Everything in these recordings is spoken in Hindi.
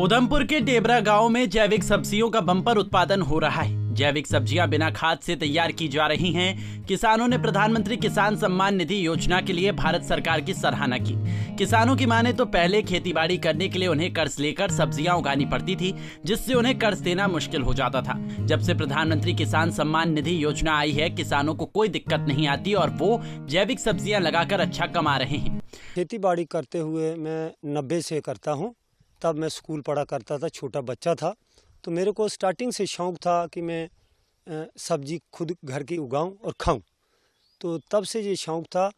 उधमपुर के डेबरा गांव में जैविक सब्जियों का बम्पर उत्पादन हो रहा है। जैविक सब्जियां बिना खाद से तैयार की जा रही हैं। किसानों ने प्रधानमंत्री किसान सम्मान निधि योजना के लिए भारत सरकार की सराहना की। किसानों की माने तो पहले खेतीबाड़ी करने के लिए उन्हें कर्ज लेकर सब्जियां उगानी पड़ती थी, जिससे उन्हें कर्ज देना मुश्किल हो जाता था। जब से प्रधानमंत्री किसान सम्मान निधि योजना आई है, किसानों को कोई दिक्कत नहीं आती और वो जैविक सब्जियां लगाकर अच्छा कमा रहे हैं। खेतीबाड़ी करते हुए मैं 90 से करता हूँ। तब मैं स्कूल पढ़ा करता था, छोटा बच्चा था, तो मेरे को स्टार्टिंग से शौक़ था कि मैं सब्जी खुद घर की उगाऊं और खाऊं। तो तब से ये शौक़ था,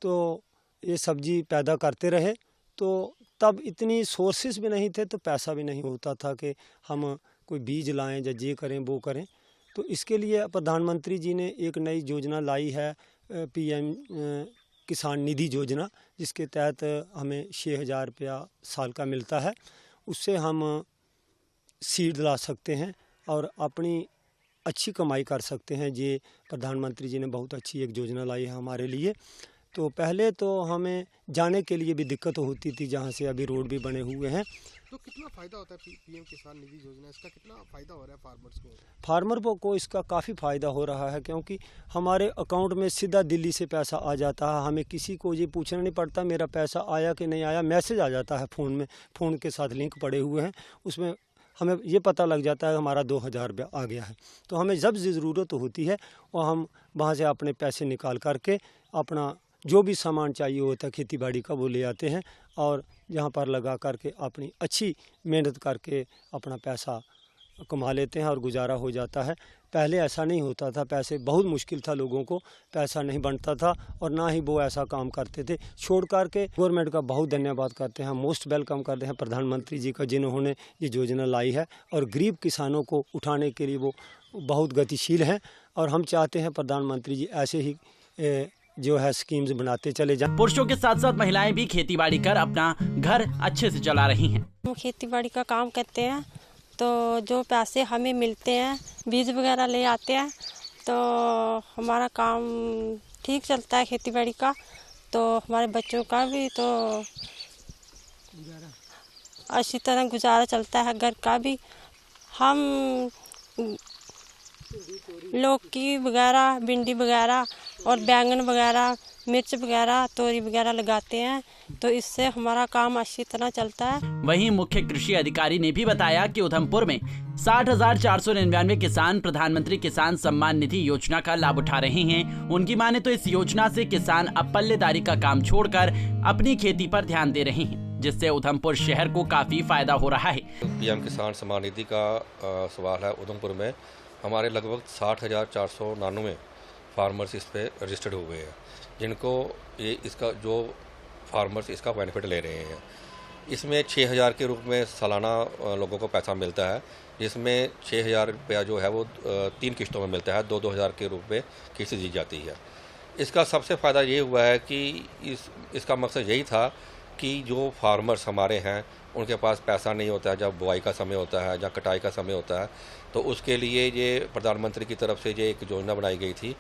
तो ये सब्जी पैदा करते रहे। तो तब इतनी सोर्सेस भी नहीं थे, तो पैसा भी नहीं होता था कि हम कोई बीज लाएं या ये करें वो करें। तो इसके लिए प्रधानमंत्री जी ने एक नई योजना लाई है, PM किसान निधि योजना, जिसके तहत हमें 6,000 रुपया साल का मिलता है। उससे हम सीड ला सकते हैं और अपनी अच्छी कमाई कर सकते हैं। ये प्रधानमंत्री जी ने बहुत अच्छी एक योजना लाई है हमारे लिए। तो पहले तो हमें जाने के लिए भी दिक्कत होती थी, जहाँ से अभी रोड भी बने हुए हैं। तो कितना फ़ायदा होता है PM किसान निधि योजना, इसका कितना फ़ायदा हो रहा है फार्मर्स को? फार्मर को इसका काफ़ी फ़ायदा हो रहा है, क्योंकि हमारे अकाउंट में सीधा दिल्ली से पैसा आ जाता है। हमें किसी को ये पूछना नहीं पड़ता मेरा पैसा आया कि नहीं आया। मैसेज आ जाता है फ़ोन में, फ़ोन के साथ लिंक पड़े हुए हैं, उसमें हमें ये पता लग जाता है हमारा 2,000 रुपया आ गया है। तो हमें जब ज़रूरत होती है और हम वहाँ से अपने पैसे निकाल करके अपना जो भी सामान चाहिए होता है खेतीबाड़ी का वो ले आते हैं और यहाँ पर लगा करके अपनी अच्छी मेहनत करके अपना पैसा कमा लेते हैं और गुजारा हो जाता है। पहले ऐसा नहीं होता था, पैसे बहुत मुश्किल था, लोगों को पैसा नहीं बनता था और ना ही वो ऐसा काम करते थे। छोड़ करके गवर्नमेंट का बहुत धन्यवाद करते हैं, मोस्ट वेलकम करते हैं प्रधानमंत्री जी का, जिन्होंने ये योजना लाई है और गरीब किसानों को उठाने के लिए वो बहुत गतिशील हैं। और हम चाहते हैं प्रधानमंत्री जी ऐसे ही जो है स्कीम्स बनाते चले जाएं। पुरुषों के साथ साथ महिलाएं भी खेतीबाड़ी कर अपना घर अच्छे से चला रही हैं। हम खेतीबाड़ी का काम करते हैं, तो जो पैसे हमें मिलते हैं, बीज वगैरह ले आते हैं, तो हमारा काम ठीक चलता है खेतीबाड़ी का। तो हमारे बच्चों का भी तो अच्छी तरह गुजारा चलता है, घर का भी। हम लौकी वगैरह, भिंडी वगैरह और बैंगन वगैरह, मिर्च वगैरह, तोरी वगैरह लगाते हैं, तो इससे हमारा काम अच्छी तरह चलता है। वहीं मुख्य कृषि अधिकारी ने भी बताया कि उधमपुर में 60,499 किसान प्रधानमंत्री किसान सम्मान निधि योजना का लाभ उठा रहे हैं। उनकी माने तो इस योजना से किसान अब पल्लेदारी का काम छोड़कर अपनी खेती पर ध्यान दे रहे हैं, जिससे उधमपुर शहर को काफी फायदा हो रहा है। PM किसान सम्मान निधि का सवाल है। उधमपुर में हमारे लगभग 60,499 फार्मर्स इस पे रजिस्टर्ड हुए हैं, जिनको इसका जो फार्मर्स इसका बेनिफिट ले रहे हैं। इसमें 6,000 के रूप में सालाना लोगों को पैसा मिलता है, जिसमें 6,000 रुपया जो है वो 3 किश्तों में मिलता है। 2-2 हज़ार के रूप में किस्त दी जाती है। इसका सबसे फ़ायदा ये हुआ है कि इसका मकसद यही था कि जो फार्मर्स हमारे हैं उनके पास पैसा नहीं होता है जब बुआई का समय होता है या कटाई का समय होता है, तो उसके लिए ये प्रधानमंत्री की तरफ से ये एक योजना बनाई गई थी।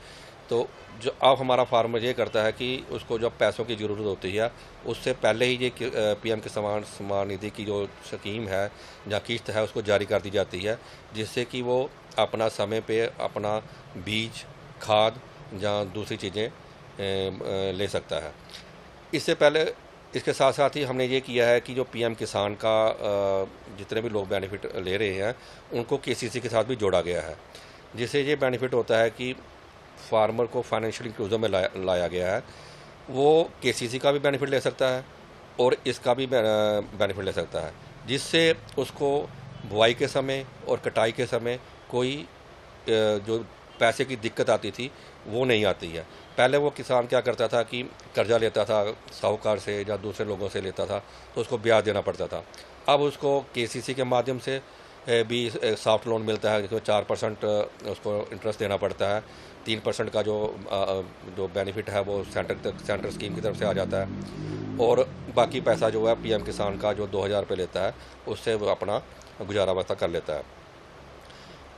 तो जो अब हमारा फार्मर ये करता है कि उसको जब पैसों की ज़रूरत होती है, उससे पहले ही ये PM किसान सम्मान निधि की जो स्कीम है या किस्त है उसको जारी कर दी जाती है, जिससे कि वो अपना समय पे अपना बीज, खाद या दूसरी चीज़ें ले सकता है। इससे पहले इसके साथ साथ ही हमने ये किया है कि जो PM किसान का जितने भी लोग बेनिफिट ले रहे हैं उनको KCC के साथ भी जोड़ा गया है, जिससे ये बेनिफिट होता है कि फार्मर को फाइनेंशियल इंक्लूजन में लाया गया है। वो KCC का भी बेनिफिट ले सकता है और इसका भी बेनिफिट ले सकता है, जिससे उसको बुआई के समय और कटाई के समय कोई जो पैसे की दिक्कत आती थी वो नहीं आती है। पहले वो किसान क्या करता था कि कर्जा लेता था साहूकार से या दूसरे लोगों से लेता था, तो उसको ब्याज देना पड़ता था। अब उसको KCC के माध्यम से भी सॉफ्ट लोन मिलता है, जिसमें 4% उसको इंटरेस्ट देना पड़ता है। 3% का जो बेनिफिट है वो सेंटर स्कीम की तरफ से आ जाता है और बाकी पैसा जो है PM किसान का जो 2,000 रुपये लेता है उससे वो अपना गुजारा बसर कर लेता है।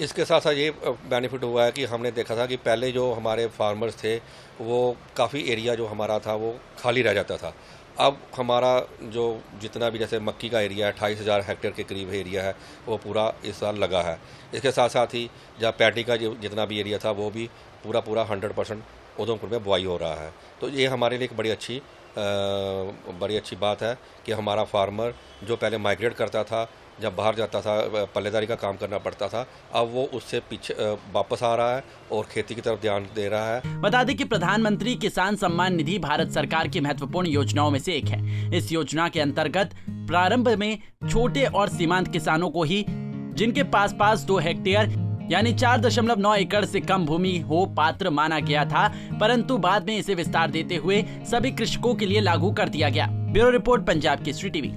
इसके साथ साथ ये बेनिफिट हुआ है कि हमने देखा था कि पहले जो हमारे फार्मर्स थे वो काफ़ी एरिया जो हमारा था वो खाली रह जाता था अब हमारा जो जितना भी जैसे मक्की का एरिया है 28,000 हेक्टेयर के करीब एरिया है वो पूरा इस साल लगा है। इसके साथ साथ ही जहाँ पैडी का जितना भी एरिया था वो भी पूरा 100% उधमपुर में बुआई हो रहा है। तो ये हमारे लिए एक बड़ी अच्छी बात है कि हमारा फार्मर जो पहले माइग्रेट करता था, जब बाहर जाता था पल्लेदारी का काम करना पड़ता था, अब वो उससे पीछे वापस आ रहा है और खेती की तरफ ध्यान दे रहा है। बता दें कि प्रधानमंत्री किसान सम्मान निधि भारत सरकार की महत्वपूर्ण योजनाओं में से एक है। इस योजना के अंतर्गत प्रारंभ में छोटे और सीमांत किसानों को ही, जिनके पास 2 हेक्टेयर यानी 4.9 एकड़ से कम भूमि हो, पात्र माना गया था, परंतु बाद में इसे विस्तार देते हुए सभी कृषकों के लिए लागू कर दिया गया। Bureau report, Punjab Kesari TV.